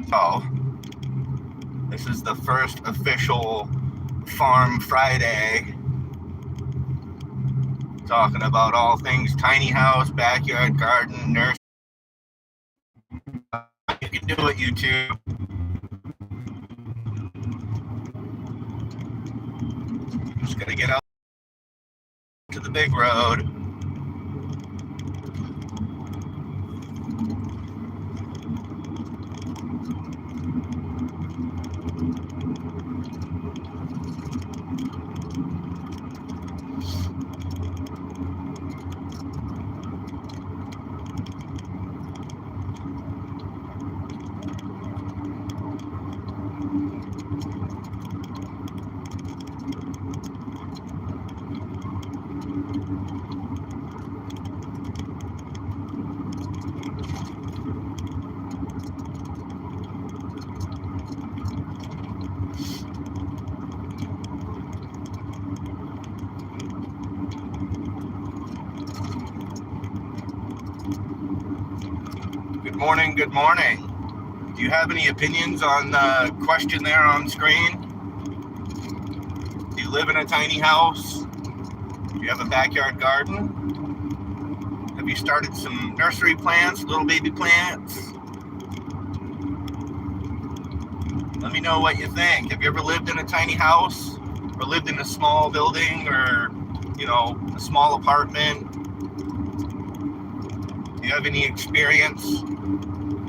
So, this is the first official Farm Friday, talking about all things tiny house, backyard garden, nursery. You can do it, YouTube. Just gotta get out to the big road. Good morning. Do you have any opinions on the question there on screen? Do you live in a tiny house? Do you have a backyard garden? Have you started some nursery plants, little baby plants? Let me know what you think. Have you ever lived in a tiny house or lived in a small building or, a small apartment? Do you have any experience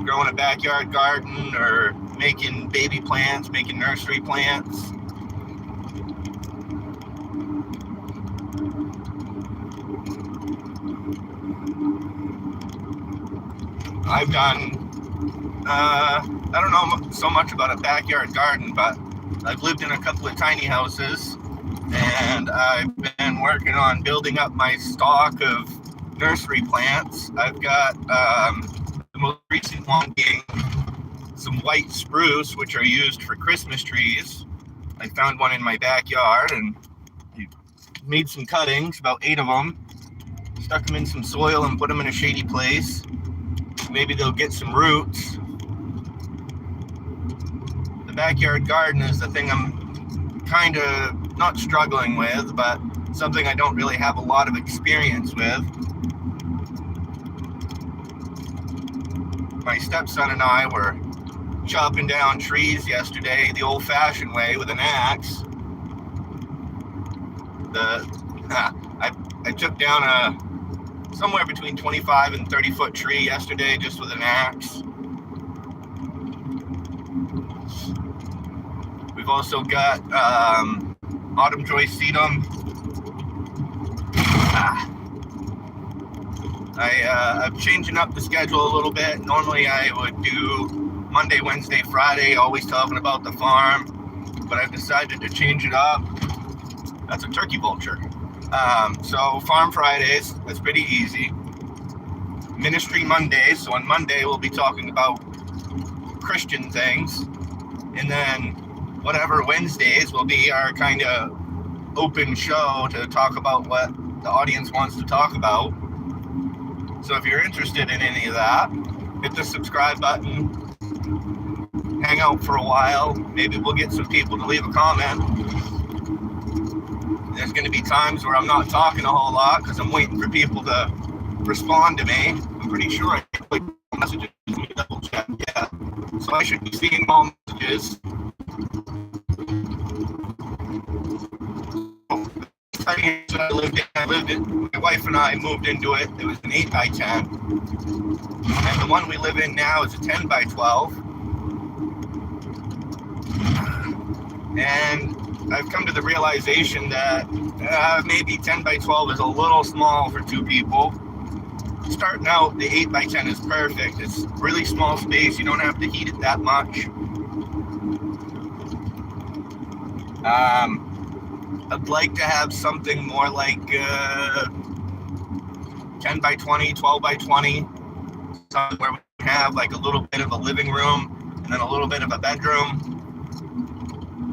growing a backyard garden or making baby plants, making nursery plants? I've done, I don't know so much about a backyard garden, but I've lived in a couple of tiny houses, and I've been working on building up my stock of nursery plants. I've got the most recent one being some white spruce, which are used for Christmas trees. I found one in my backyard and made some cuttings, about 8 of them, stuck them in some soil and put them in a shady place. Maybe they'll get some roots. The backyard garden is the thing I'm kind of not struggling with, but something I don't really have a lot of experience with. My stepson and I were chopping down trees yesterday the old-fashioned way with an axe. I took down a somewhere between 25 and 30 foot tree yesterday just with an axe. We've also got autumn joy sedum. I'm changing up the schedule a little bit. Normally I would do Monday, Wednesday, Friday, always talking about the farm, but I've decided to change it up. That's a turkey vulture. So Farm Fridays, that's pretty easy. Ministry Mondays, so on Monday we'll be talking about Christian things, and then whatever Wednesdays will be our kind of open show to talk about what the audience wants to talk about. So if you're interested in any of that, hit the subscribe button, hang out for a while. Maybe we'll get some people to leave a comment. There's going to be times where I'm not talking a whole lot because I'm waiting for people to respond to me. I'm pretty sure I clicked messages. Let me double check. Yeah. So I should be seeing all messages. I lived in, my wife and I moved into it. It was an 8x10. And the one we live in now is a 10x12. And I've come to the realization that maybe 10x12 is a little small for 2 people. Starting out, the 8x10 is perfect. It's really small space. You don't have to heat it that much. I'd like to have something more like 10x20, 12x20, something where we have like a little bit of a living room and then a little bit of a bedroom.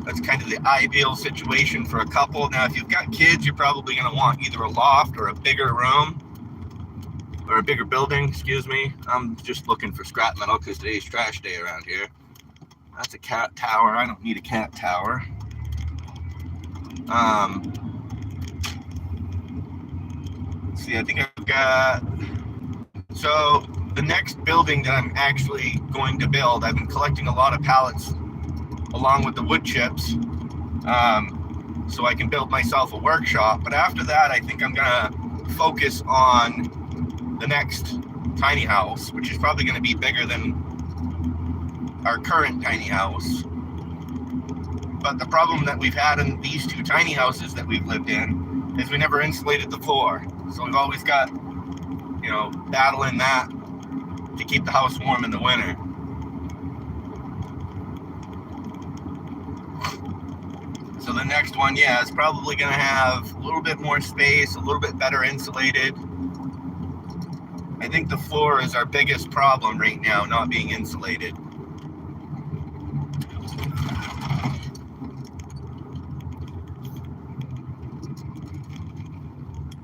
That's kind of the ideal situation for a couple. Now, if you've got kids, you're probably going to want either a loft or a bigger room, or a bigger building, excuse me. I'm just looking for scrap metal because today's trash day around here. That's a cat tower. I don't need a cat tower. See, I think I've got... So the next building that I'm actually going to build, I've been collecting a lot of pallets along with the wood chips, so I can build myself a workshop. But after that, I think I'm gonna focus on the next tiny house, which is probably gonna be bigger than our current tiny house. But the problem that we've had in these two tiny houses that we've lived in is we never insulated the floor. So we've always got, you know, battling that to keep the house warm in the winter. So the next one, yeah, is probably going to have a little bit more space, a little bit better insulated. I think the floor is our biggest problem right now, not being insulated.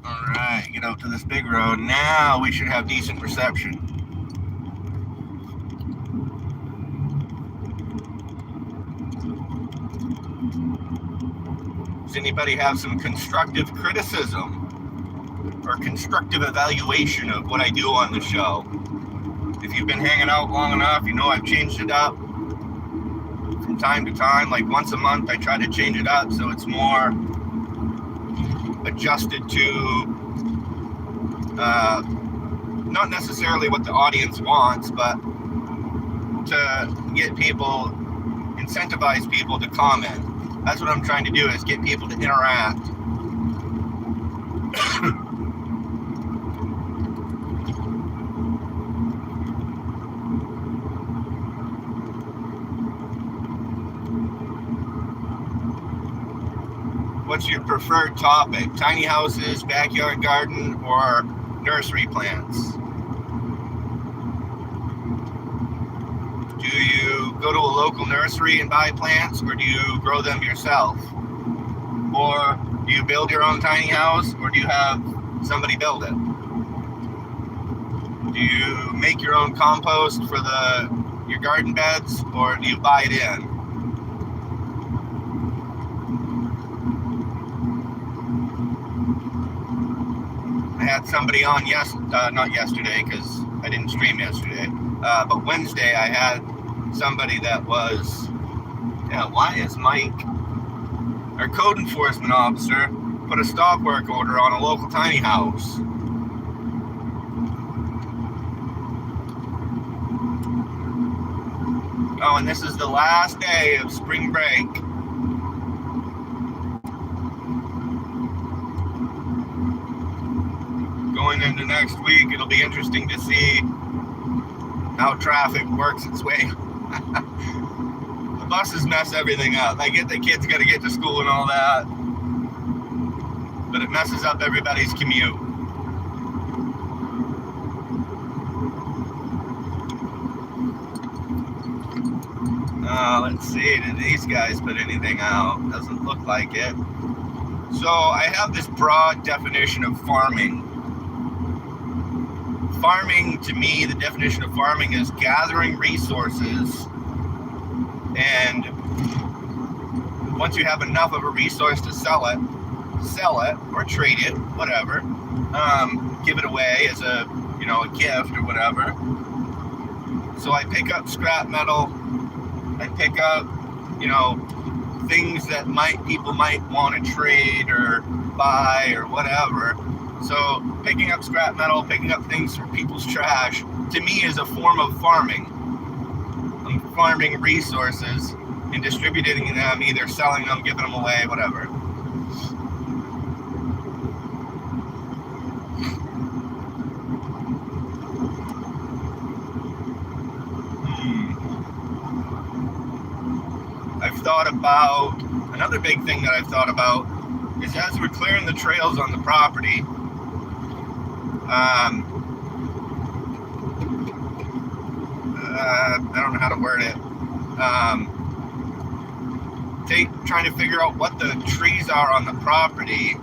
All right, get out to this big road. Now we should have decent reception. Does anybody have some constructive criticism or constructive evaluation of what I do on the show? If you've been hanging out long enough, you know I've changed it up from time to time. Like once a month, I try to change it up so it's more adjusted to not necessarily what the audience wants, but to get people, incentivize people to comment. That's what I'm trying to do, is get people to interact. What's your preferred topic? Tiny houses, backyard garden, or nursery plants? Do you go to a local nursery and buy plants, or do you grow them yourself? Or do you build your own tiny house, or do you have somebody build it? Do you make your own compost for your garden beds, or do you buy it in? I had somebody on not yesterday, because I didn't stream yesterday, but Wednesday I had somebody that was, why is Mike, our code enforcement officer, put a stop work order on a local tiny house? Oh, and this is the last day of spring break. Going into next week, it'll be interesting to see how traffic works its way. The buses mess everything up. I get the kids got to get to school and all that, but it messes up everybody's commute. Let's see, did these guys put anything out? Doesn't look like it. So I have this broad definition of farming. Farming, to me, the definition of farming is gathering resources, and once you have enough of a resource to sell it or trade it, whatever, give it away as a gift or whatever. So I pick up scrap metal, I pick up things that people might want to trade or buy or whatever. So picking up scrap metal, picking up things from people's trash, to me is a form of farming. I'm farming resources and distributing them, either selling them, giving them away, whatever. I've thought about, another big thing that I've thought about is, as we're clearing the trails on the property, I don't know how to word it. Trying to figure out what the trees are on the property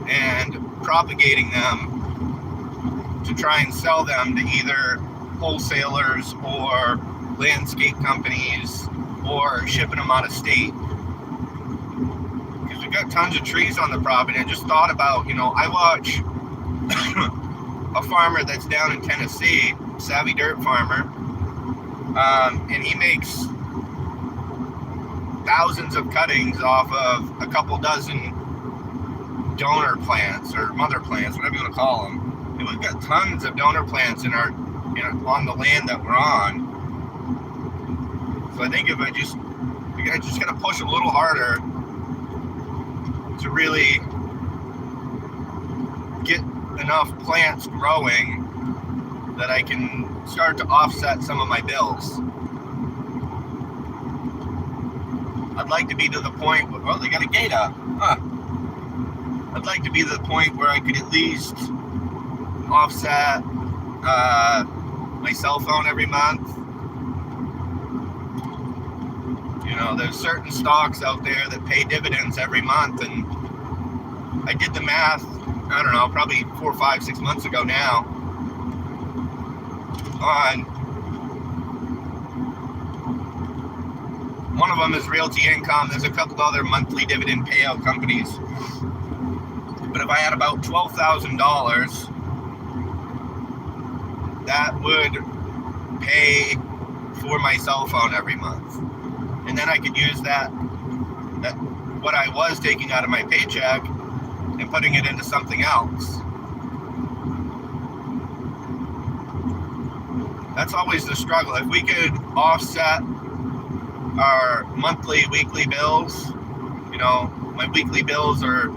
and propagating them to try and sell them to either wholesalers or landscape companies or shipping them out of state. Because we've got tons of trees on the property. I just thought about, I watch a farmer that's down in Tennessee, Savvy Dirt Farmer, and he makes thousands of cuttings off of a couple dozen donor plants or mother plants, whatever you want to call them. And we've got tons of donor plants on the land that we're on. So I think I just got to push a little harder to really get enough plants growing that I can start to offset some of my bills. I'd like to be to the point where, they got a gate up. I'd like to be to the point where I could at least offset my cell phone every month. There's certain stocks out there that pay dividends every month, and I did the math, I don't know, probably 4, 5, 6 months ago now, on one of them is Realty Income. There's a couple other monthly dividend payout companies. But if I had about $12,000, that would pay for my cell phone every month. And then I could use that what I was taking out of my paycheck and putting it into something else. That's always the struggle. If we could offset our monthly, weekly bills, my weekly bills are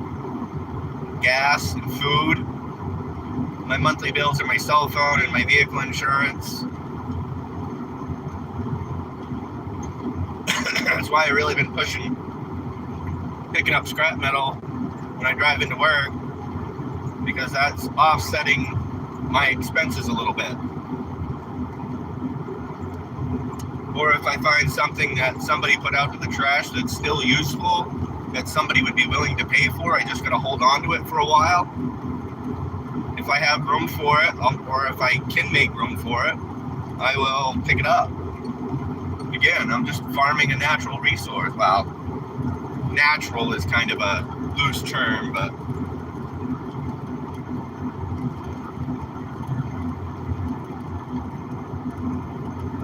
gas and food. My monthly bills are my cell phone and my vehicle insurance. That's why I've really been picking up scrap metal when I drive into work, because that's offsetting my expenses a little bit. Or if I find something that somebody put out to the trash that's still useful, that somebody would be willing to pay for, I just got to hold on to it for a while. If I have room for it, or if I can make room for it, I will pick it up. Again, I'm just farming a natural resource. Well, natural is kind of a loose term, but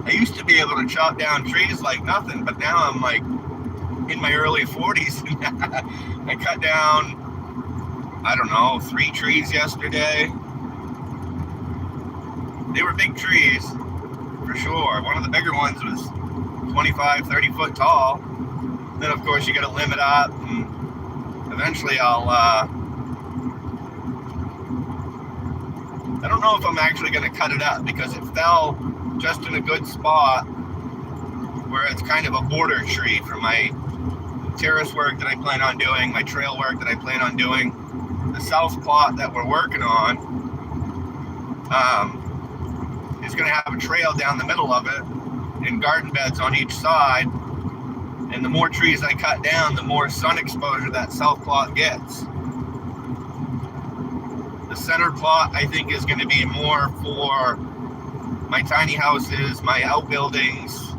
I used to be able to chop down trees like nothing, but now I'm like in my early 40s. I cut down, 3 trees yesterday. They were big trees, for sure. One of the bigger ones was 25, 30 foot tall. Then, of course, you got to limb it up, and eventually I don't know if I'm actually going to cut it up, because it fell just in a good spot where it's kind of a border tree for my terrace work that I plan on doing, my trail work that I plan on doing. The south plot that we're working on is going to have a trail down the middle of it and garden beds on each side. And the more trees I cut down, the more sun exposure that south plot gets. The center plot, I think, is going to be more for my tiny houses, my outbuildings.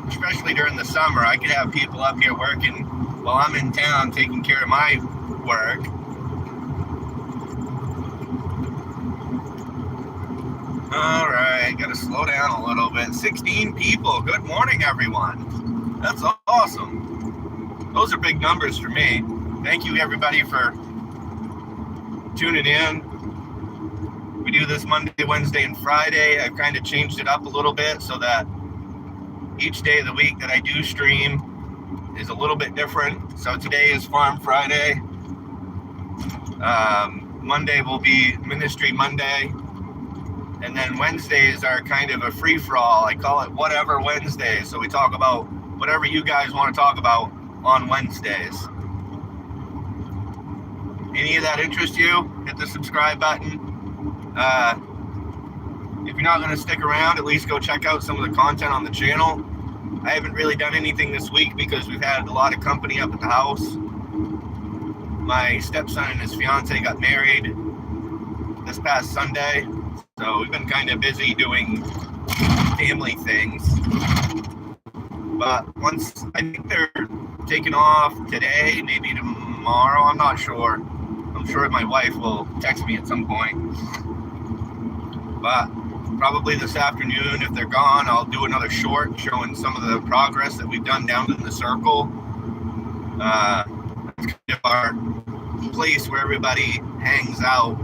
Especially during the summer, I could have people up here working while I'm in town taking care of my work. All right, got to slow down a little bit. 16 people. Good morning, everyone. That's awesome. Those are big numbers for me. Thank you, everybody, for tuning in. We do this Monday, Wednesday, and Friday. I've kind of changed it up a little bit so that each day of the week that I do stream is a little bit different. So today is Farm Friday. Monday will be Ministry Monday. And then Wednesdays are kind of a free-for-all. I call it Whatever Wednesday. So we talk about whatever you guys want to talk about on Wednesdays. Any of that interest you? Hit the subscribe button. If you're not going to stick around, at least go check out some of the content on the channel. I haven't really done anything this week because we've had a lot of company up at the house. My stepson and his fiance got married this past Sunday. So we've been kind of busy doing family things. But once, I think they're taking off today, maybe tomorrow, I'm not sure. I'm sure my wife will text me at some point. But probably this afternoon, if they're gone, I'll do another short showing some of the progress that we've done down in the circle. It's kind of our place where everybody hangs out.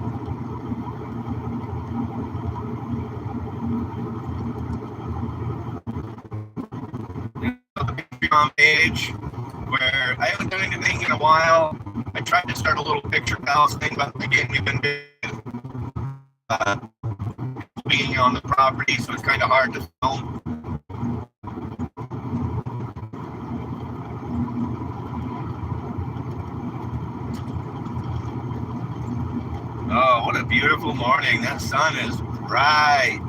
The Patreon page, where I haven't done anything in a while. I tried to start a little Picture Pals thing, but again, we've been being on the property, so it's kind of hard to film. Oh, what a beautiful morning. That sun is bright.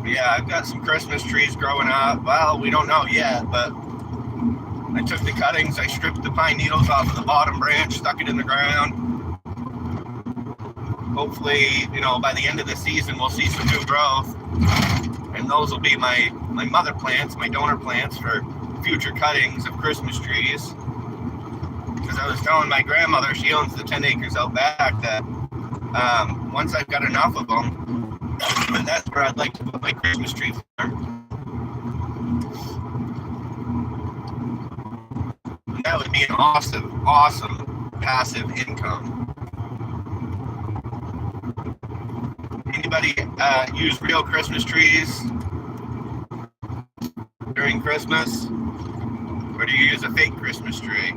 Yeah, I've got some Christmas trees growing up. Well, we don't know yet, but I took the cuttings, I stripped the pine needles off of the bottom branch, stuck it in the ground. Hopefully, by the end of the season, we'll see some new growth. And those will be my mother plants, my donor plants for future cuttings of Christmas trees. Because I was telling my grandmother, she owns the 10 acres out back, that once I've got enough of them, that's where I'd like to put my Christmas tree farm. And that would be an awesome passive income. Anybody use real Christmas trees during Christmas? Or do you use a fake Christmas tree?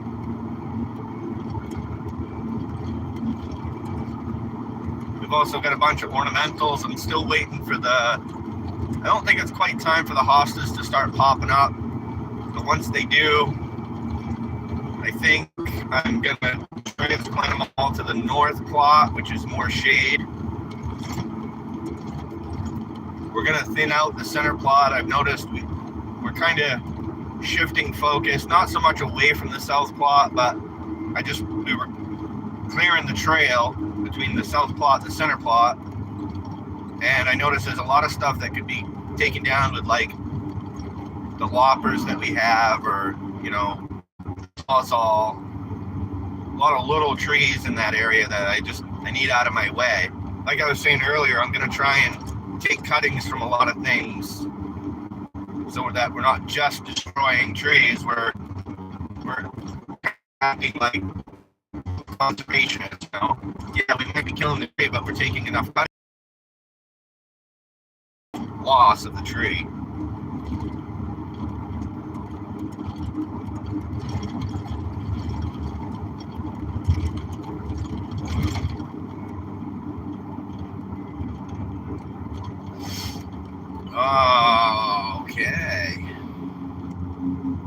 We've also got a bunch of ornamentals. I'm still waiting for I don't think it's quite time for the hostas to start popping up. But once they do, I think I'm going to transplant them all to the north plot, which is more shade. We're going to thin out the center plot. I've noticed we're kind of shifting focus, not so much away from the south plot, but we were clearing the trail between the south plot and the center plot, and I noticed there's a lot of stuff that could be taken down with like the loppers that we have, or sawzall. A lot of little trees in that area that I need out of my way. Like I was saying earlier, I'm going to try and take cuttings from a lot of things so that we're not just destroying trees, we're acting like conservationists, Yeah, we might be killing the tree, but we're taking enough loss of the tree. Oh, okay.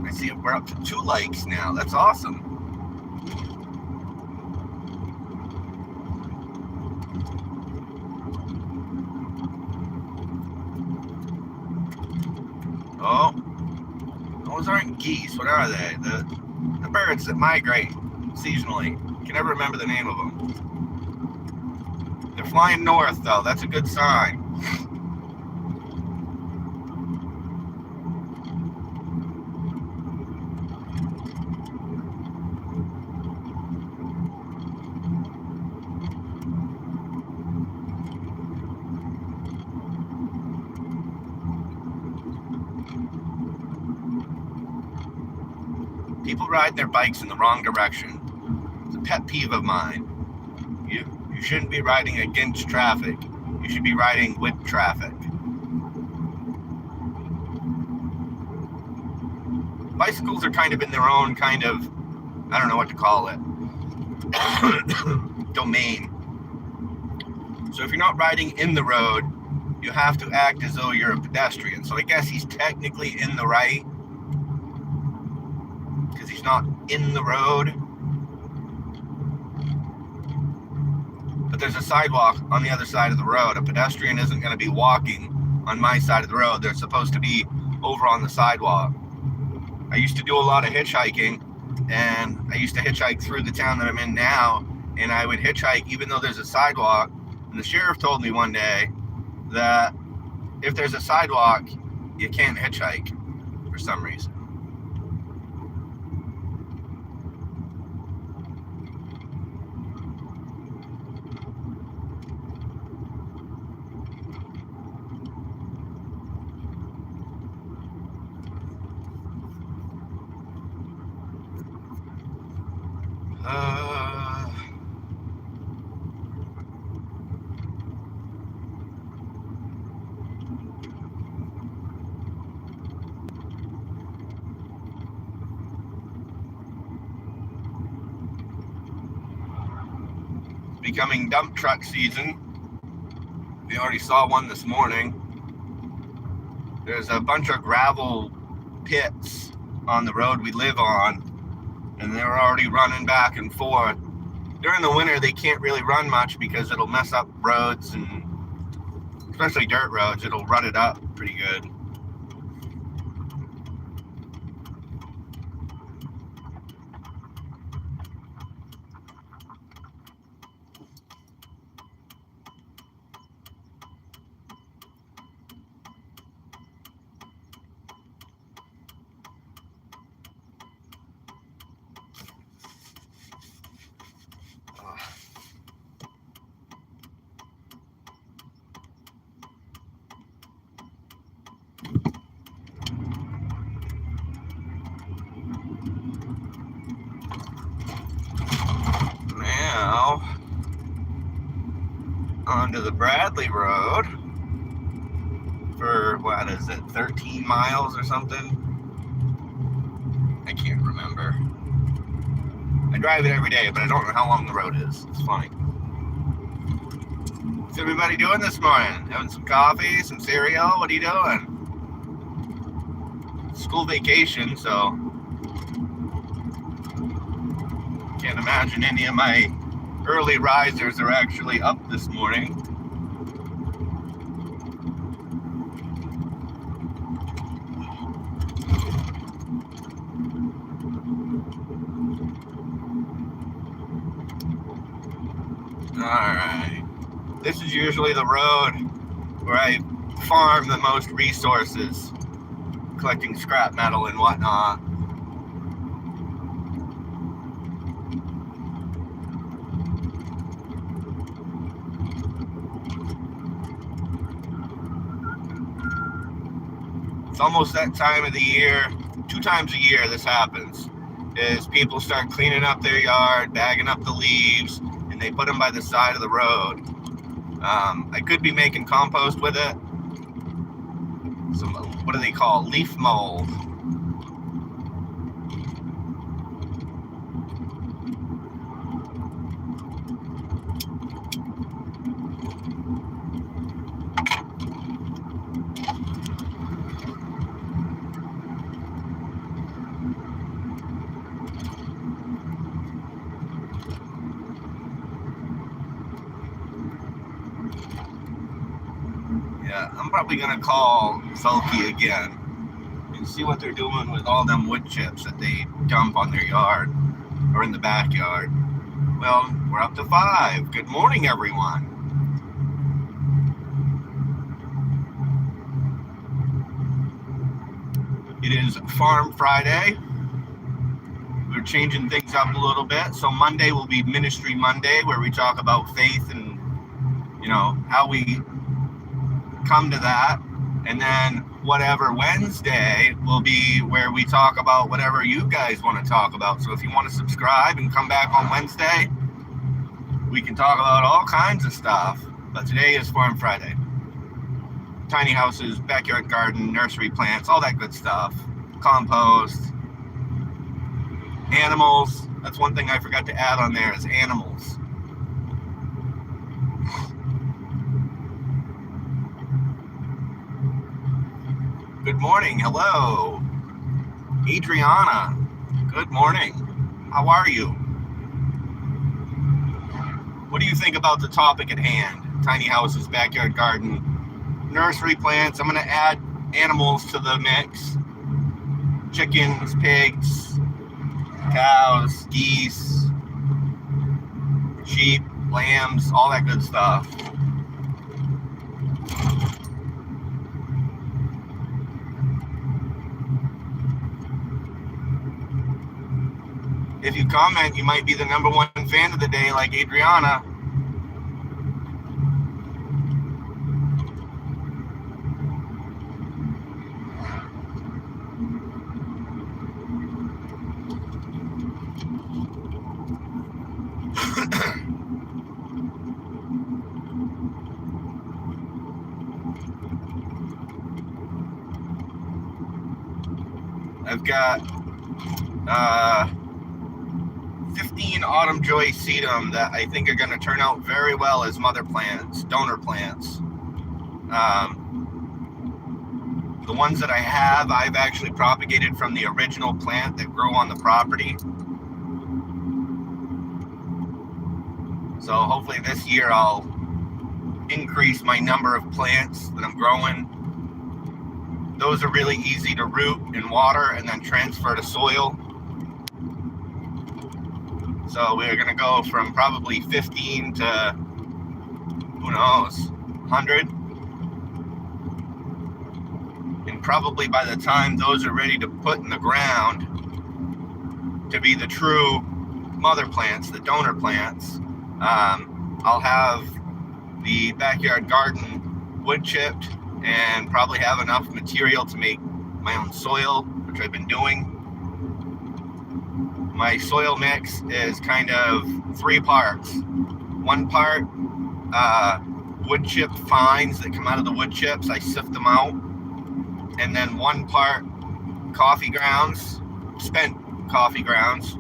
I see we're up to 2 likes now. That's awesome. Oh, those aren't geese. What are they? The birds that migrate seasonally. I can never remember the name of them. They're flying north, though. That's a good sign. People ride their bikes in the wrong direction. It's a pet peeve of mine. You shouldn't be riding against traffic. You should be riding with traffic. Bicycles are kind of in their own kind of, I don't know what to call it, domain. So if you're not riding in the road, you have to act as though you're a pedestrian. So I guess he's technically in the right. because he's not in the road. But there's a sidewalk on the other side of the road. A pedestrian isn't going to be walking on my side of the road. They're supposed to be over on the sidewalk. I used to do a lot of hitchhiking, and I used to hitchhike through the town that I'm in now, and I would hitchhike even though there's a sidewalk. And the sheriff told me one day that if there's a sidewalk, you can't hitchhike for some reason. Becoming dump truck season. We already saw one this morning. There's a bunch of gravel pits on the road we live on, and they're already running back and forth. During the winter, they can't really run much because it'll mess up roads, and especially dirt roads. It'll rut it up pretty good. Now, onto the Bradley Road for, what is it, 13 miles or something? I can't remember. I drive it every day, but I don't know how long the road is. It's funny. What's everybody doing this morning? Having some coffee, some cereal? What are you doing? School vacation, so can't imagine any of my early risers are actually up this morning. Alright. This is usually the road where I farm the most resources, collecting scrap metal and whatnot. It's almost that time of the year, 2 times a year this happens, is people start cleaning up their yard, bagging up the leaves, and they put them by the side of the road. I could be making compost with it. Some, what do they call, leaf mold. Yeah, I'm probably gonna call Sulky again and see what they're doing with all them wood chips that they dump on their yard or in the backyard. Well, we're up to 5. Good morning, everyone. It is Farm Friday. We're changing things up a little bit. So Monday will be Ministry Monday, where we talk about faith and, you know, how we come to that. And then whatever Wednesday will be where we talk about whatever you guys want to talk about. So if you want to subscribe and come back on Wednesday, we can talk about all kinds of stuff. But today is Farm Friday. Tiny houses, backyard garden, nursery plants, all that good stuff. Compost. Animals. That's one thing I forgot to add on there is animals. Good morning. Hello. Adriana. Good morning. How are you? What do you think about the topic at hand? Tiny houses, backyard garden, nursery plants. I'm going to add animals to the mix. Chickens, pigs, cows, geese, sheep, lambs, all that good stuff. If you comment, you might be the #1 fan of the day, like Adriana. I've got 15 Autumn Joy sedum that I think are going to turn out very well as mother plants, donor plants. The ones that I have, I've actually propagated from the original plant that grew on the property. So hopefully this year I'll increase my number of plants that I'm growing. Those are really easy to root in water and then transfer to soil. So we're going to go from probably 15 to, who knows, 100. And probably by the time those are ready to put in the ground to be the true mother plants, the donor plants, I'll have the backyard garden wood chipped and probably have enough material to make my own soil, which I've been doing. My soil mix is kind of 3 parts. 1 part wood chip fines that come out of the wood chips, I sift them out. And then 1 part coffee grounds, spent coffee grounds.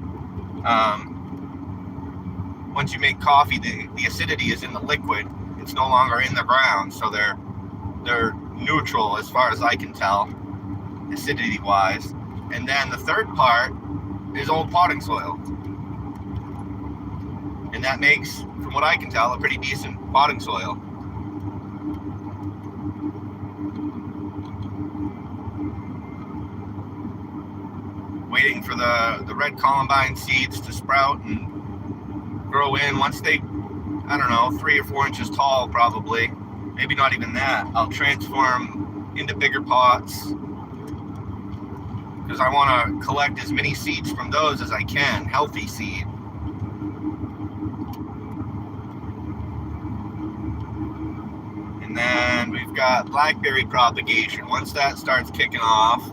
Once you make coffee, the acidity is in the liquid. It's no longer in the ground, so they're neutral as far as I can tell, acidity-wise. And then the 3rd part is old potting soil. And that makes, from what I can tell, a pretty decent potting soil. Waiting for the red columbine seeds to sprout and grow in. Once they, I don't know, 3 or 4 inches tall probably, maybe not even that, I'll transform into bigger pots because I want to collect as many seeds from those as I can, healthy seed. And then we've got blackberry propagation. Once that starts kicking off,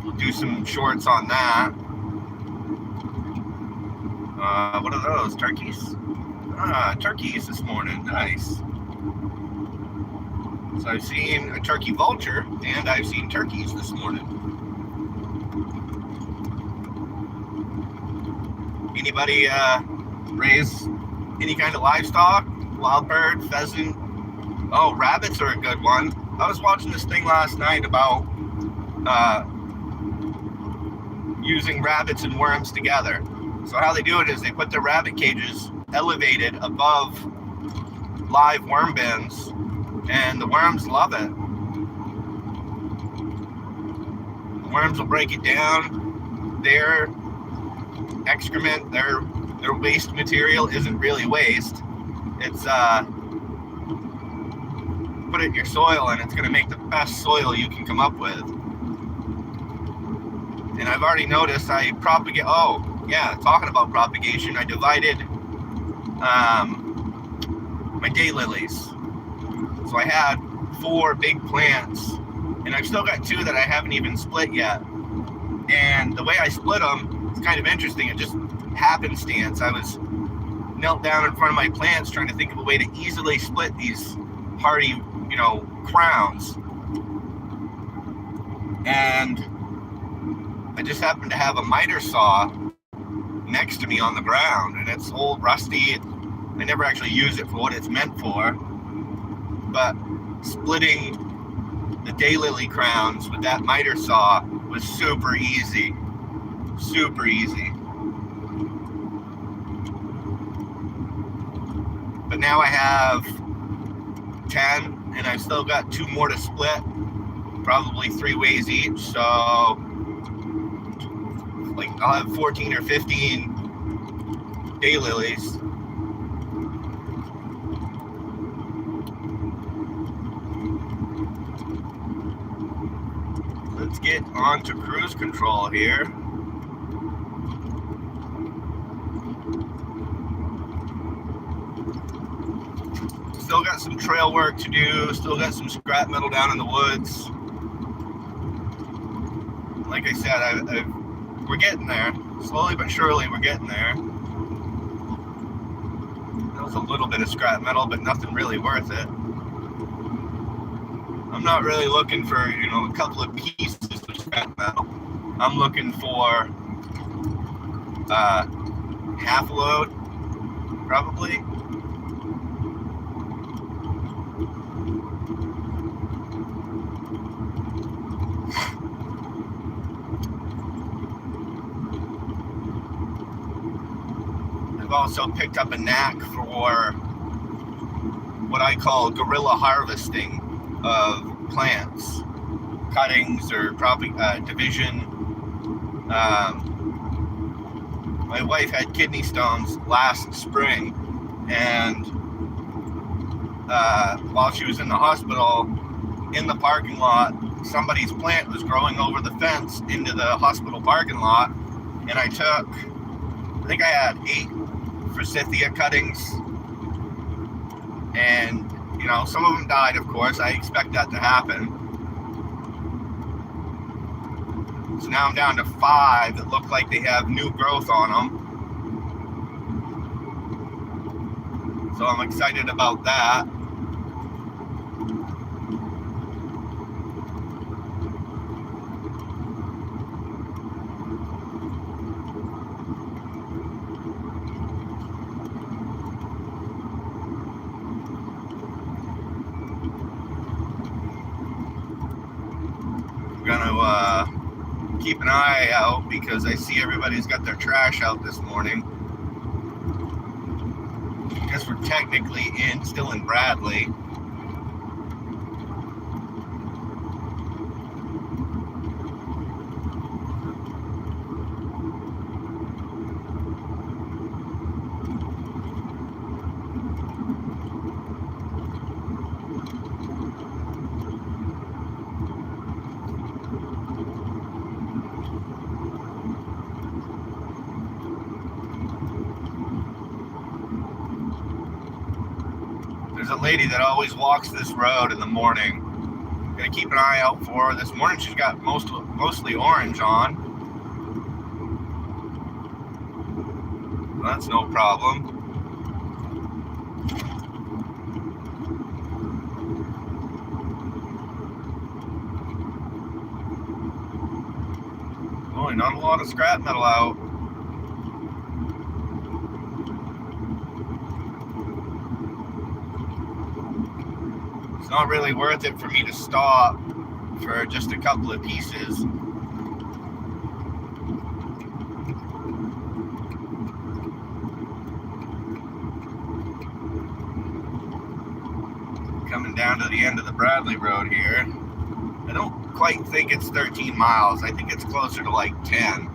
we'll do some shorts on that. What are those? Turkeys? Turkeys this morning. Nice. So I've seen a turkey vulture and I've seen turkeys this morning. Anybody raise any kind of livestock? Wild bird, pheasant? Oh, rabbits are a good one. I was watching this thing last night about using rabbits and worms together. So how they do it is they put their rabbit cages elevated above live worm bins, and the worms love it. The worms will break it down. Their excrement, their waste material isn't really waste. It's put it in your soil and it's going to make the best soil you can come up with. And I've already noticed I propagate, talking about propagation, I divided my daylilies. So I had 4 big plants, and I've still got 2 that I haven't even split yet. And the way I split them is kind of interesting. It just happenstance. I was knelt down in front of my plants trying to think of a way to easily split these hardy, crowns. And I just happened to have a miter saw next to me on the ground, and it's old, rusty. I never actually use it for what it's meant for, but splitting the daylily crowns with that miter saw was super easy. Super easy. But now I have 10, and I've still got 2 more to split, probably 3 ways each. So, like, I'll have 14 or 15 daylilies. Let's get on to cruise control here. Still got some trail work to do, still got some scrap metal down in the woods. Like I said, we're getting there. Slowly but surely, we're getting there. That was a little bit of scrap metal, but nothing really worth it. I'm not really looking for, a couple of pieces of scrap metal. I'm looking for half a load, probably. I've also picked up a knack for what I call guerrilla harvesting of plants, cuttings, or probably division. My wife had kidney stones last spring, and while she was in the hospital, in the parking lot, somebody's plant was growing over the fence into the hospital parking lot, and I think I had 8 forsythia cuttings, and some of them died, of course. I expect that to happen. So now I'm down to 5 that look like they have new growth on them. So I'm excited about that. Gonna keep an eye out because I see everybody's got their trash out this morning. I guess we're technically still in Bradley. There's a lady that always walks this road in the morning. Gotta keep an eye out for her. This morning she's got mostly orange on. That's no problem. Boy, not a lot of scrap metal out. It's not really worth it for me to stop for just a couple of pieces. Coming down to the end of the Bradley Road here. I don't quite think it's 13 miles. I think it's closer to like 10.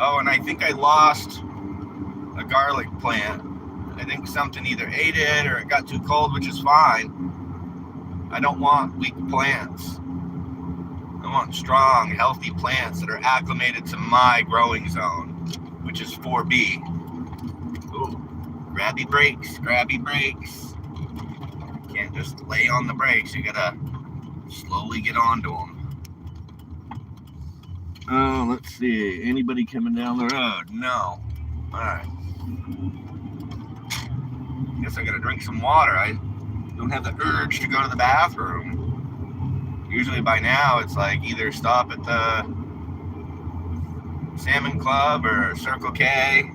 Oh, and I think I lost a garlic plant. I think something either ate it or it got too cold, which is fine. I don't want weak plants. I want strong, healthy plants that are acclimated to my growing zone, which is 4B. Ooh, grabby brakes. Can't just lay on the brakes. You gotta slowly get onto them. Let's see. Anybody coming down the road? No. Alright. Guess I gotta drink some water. I don't have the urge to go to the bathroom. Usually by now it's like either stop at the Salmon Club or Circle K.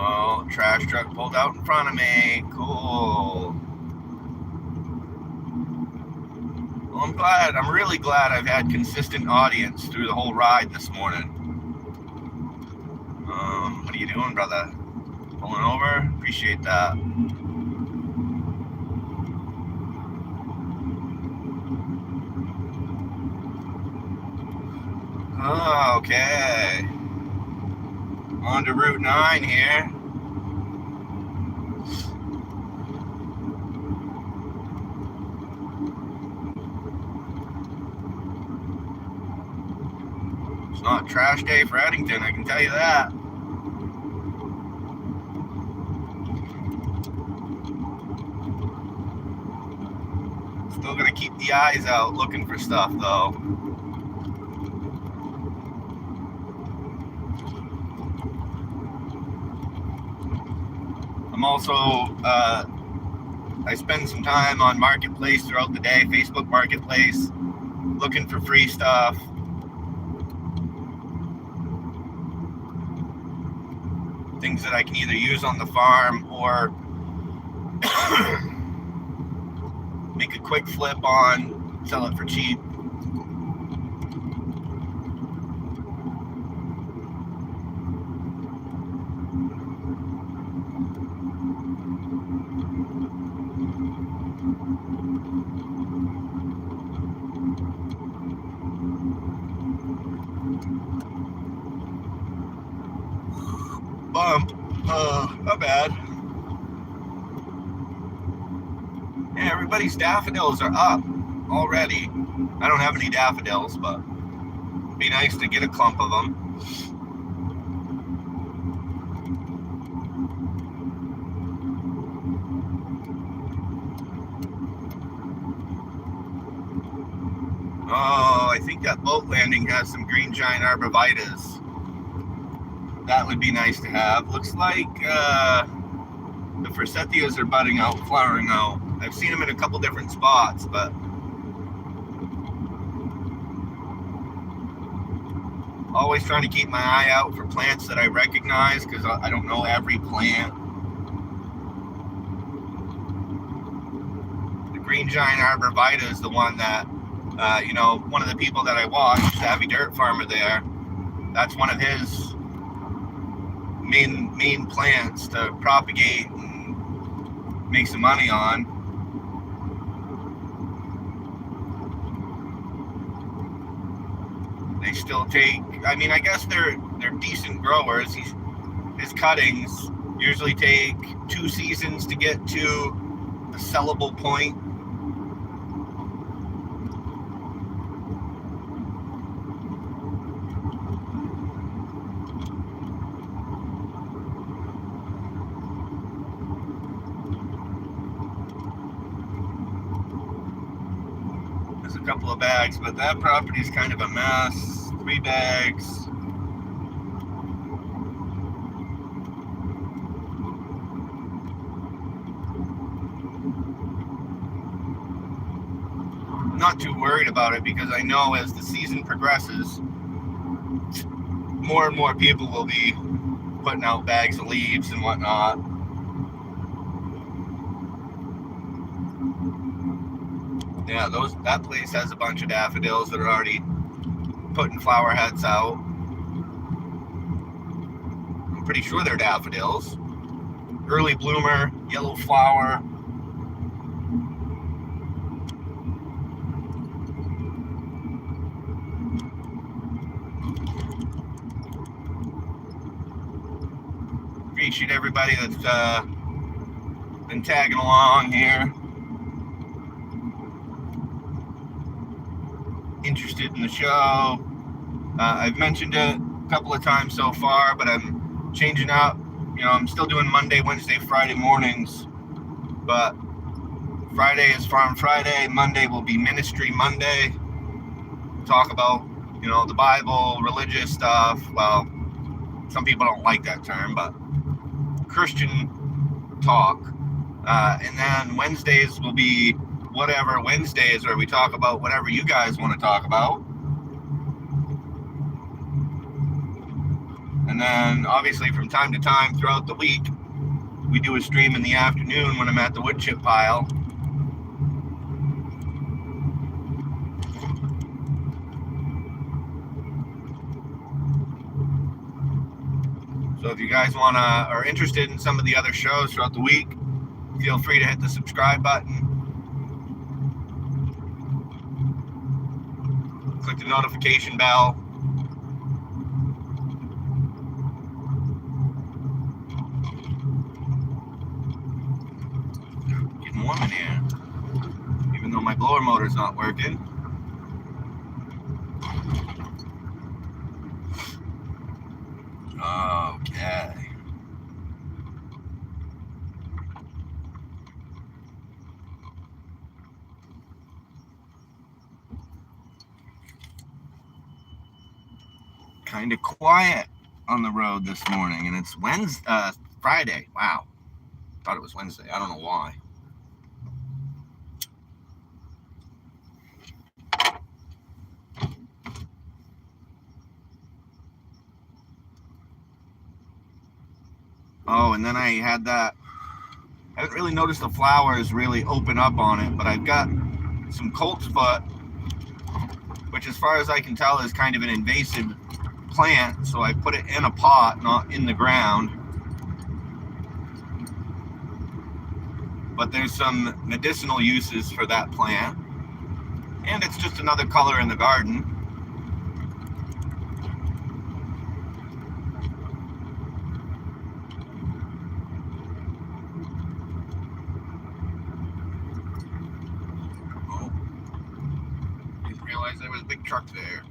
Oh, trash truck pulled out in front of me. Cool. Well, I'm really glad I've had consistent audience through the whole ride this morning. What are you doing, brother? Pulling over? Appreciate that. Oh, okay. On to Route 9 here. It's not trash day for Eddington, I can tell you that. Still gonna keep the eyes out looking for stuff though. I'm also, I spend some time on Marketplace throughout the day, Facebook Marketplace, looking for free stuff. Things that I can either use on the farm or make a quick flip on, sell it for cheap. Bump. Not bad. Yeah, everybody's daffodils are up already. I don't have any daffodils, but it'd be nice to get a clump of them. Oh, I think that boat landing has some green giant arborvitaes. That would be nice to have. Looks like the forsythias are budding out, flowering out. I've seen them in a couple different spots, but always trying to keep my eye out for plants that I recognize because I don't know every plant. The green giant arborvitae is the one that, one of the people that I watch, Savvy Dirt Farmer there, that's one of his main plants to propagate and make some money on. They still take, I guess they're decent growers. His cuttings usually take 2 seasons to get to a sellable point. Couple of bags, but that property is kind of a mess. 3 bags. I'm not too worried about it because I know as the season progresses, more and more people will be putting out bags of leaves and whatnot. Yeah, that place has a bunch of daffodils that are already putting flower heads out. I'm pretty sure they're daffodils. Early bloomer, yellow flower. Appreciate everybody that's been tagging along here. Interested in the show. I've mentioned it a couple of times so far, but I'm changing up. I'm still doing Monday, Wednesday, Friday mornings, but Friday is Farm Friday. Monday will be Ministry Monday. Talk about, the Bible, religious stuff. Well, some people don't like that term, but Christian talk. And then Wednesdays will be whatever Wednesdays, where we talk about whatever you guys want to talk about. And then obviously from time to time throughout the week, we do a stream in the afternoon when I'm at the wood chip pile. So if you guys are interested in some of the other shows throughout the week, feel free to hit the subscribe button. Click the notification bell. Getting warm in here, even though my blower motor's not working. Okay. Kind of quiet on the road this morning, and it's Friday. Wow. Thought it was Wednesday. I don't know why. Oh, and then I had that. I haven't really noticed the flowers really open up on it, but I've got some colt's foot, which as far as I can tell is kind of an invasive plant, so I put it in a pot, not in the ground. But there's some medicinal uses for that plant, and it's just another color in the garden. Oh, didn't realize there was a big truck there.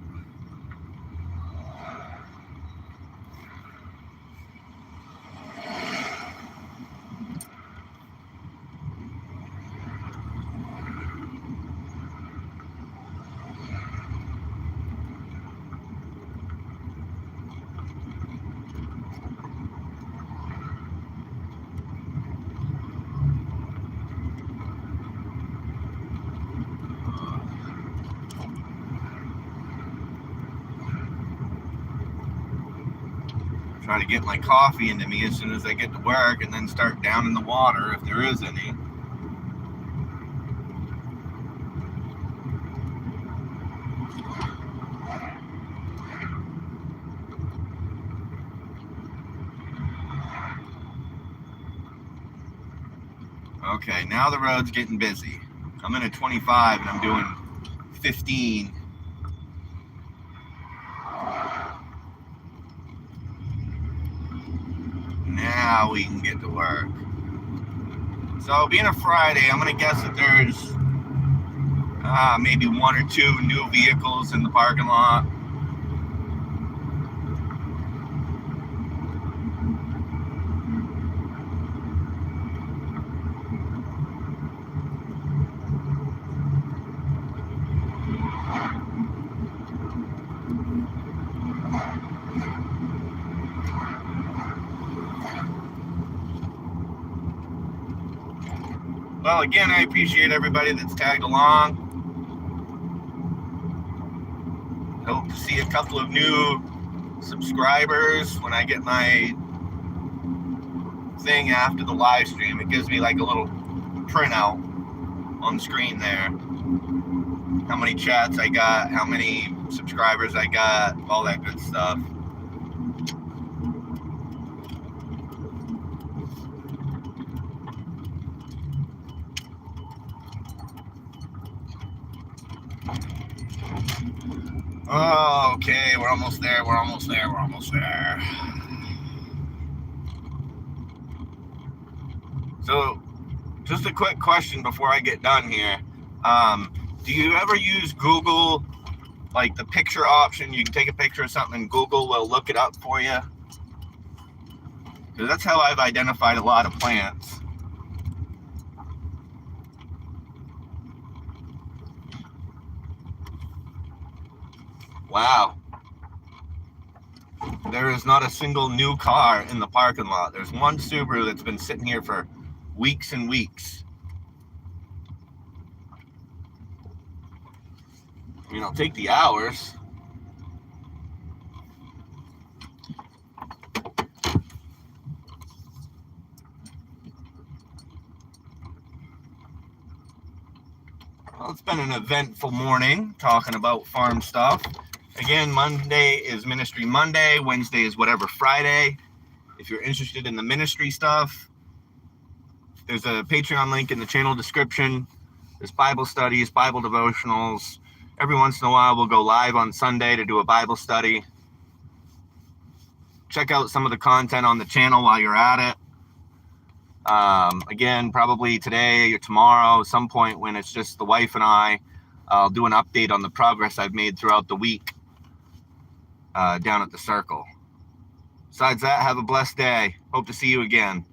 Try to get my coffee into me as soon as I get to work, and then start down in the water if there is any. Okay, now the road's getting busy. I'm in a 25 and I'm doing 15. Now we can get to work. So being a Friday, I'm going to guess that there's maybe one or two new vehicles in the parking lot. Well, again, I appreciate everybody that's tagged along. Hope to see a couple of new subscribers when I get my thing after the live stream. It gives me like a little printout on the screen there. How many chats I got, how many subscribers I got, all that good stuff. Oh, okay, we're almost there, we're almost there, we're almost there. So, just a quick question before I get done here. Do you ever use Google, like the picture option? You can take a picture of something and Google will look it up for you? Because that's how I've identified a lot of plants. Wow. There is not a single new car in the parking lot. There's one Subaru that's been sitting here for weeks and weeks. I mean, I'll take the hours. been an eventful morning talking about farm stuff. Again, Monday is Ministry Monday. Wednesday is Whatever Friday. If you're interested in the ministry stuff, there's a Patreon link in the channel description. There's Bible studies, Bible devotionals. Every once in a while, we'll go live on Sunday to do a Bible study. Check out some of the content on the channel while you're at it. Again, probably today or tomorrow, some point when it's just the wife and I'll do an update on the progress I've made throughout the week down at the circle. Besides that, have a blessed day. Hope to see you again.